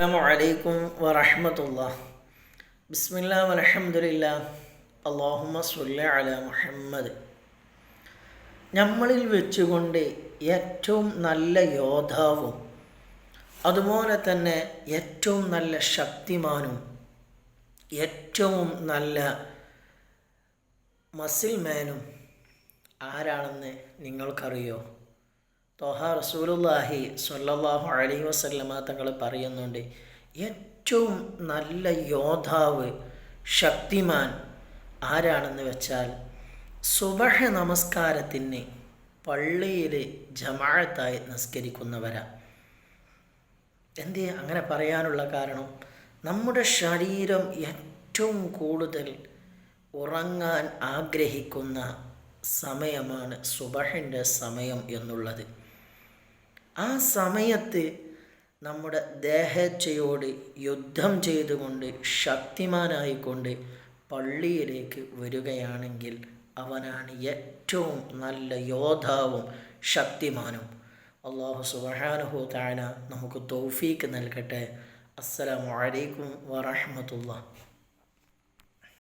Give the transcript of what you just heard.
അസ്സലാമു അലൈക്കും വറഹ്മത്തുള്ളാഹി. ബിസ്മില്ലാ വൽഹംദുലില്ലാ. അല്ലാഹുമ്മ സ്വല്ലി അലാ മുഹമ്മദ്. നമ്മളിൽ വെച്ചുകൊണ്ട് ഏറ്റവും നല്ല യോദ്ധാവും അതുപോലെ തന്നെ ഏറ്റവും നല്ല ശക്തിമാനും ഏറ്റവും നല്ല മസിൽമാനും ആരാണെന്ന് നിങ്ങൾക്കറിയോ? ത്വഹ റസൂലുള്ളാഹി സ്വല്ലല്ലാഹു അലൈഹി വസല്ലമ തങ്ങൾ പറയുന്നുണ്ട്, ഏറ്റവും നല്ല യോദ്ധാവ് ശക്തിമാൻ ആരാണെന്ന് വെച്ചാൽ സുബഹ് നമസ്കാരത്തിന് പള്ളിയിൽ ജമാഅത്തായി നിസ്കരിക്കുന്നവരാണ്. എന്തേ അങ്ങനെ പറയാനുള്ള കാരണം? നമ്മുടെ ശരീരം ഏറ്റവും കൂടുതൽ ഉറങ്ങാൻ ആഗ്രഹിക്കുന്ന സമയമാണ് സുബഹിൻ്റെ സമയം എന്നുള്ളത്. ആ സമയത്ത് നമ്മുടെ ദേഹേച്ഛയോട് യുദ്ധം ചെയ്തുകൊണ്ട് ശക്തിമാനായിക്കൊണ്ട് പള്ളിയിലേക്ക് വരികയാണെങ്കിൽ അവനാണ് ഏറ്റവും നല്ല യോദ്ധാവും ശക്തിമാനും. അല്ലാഹു സുബ്ഹാനഹു തആല നമുക്ക് തൗഫീക്ക് നൽകട്ടെ. അസ്സലാമു അലൈക്കും വറഹ്മത്തുള്ളാഹി.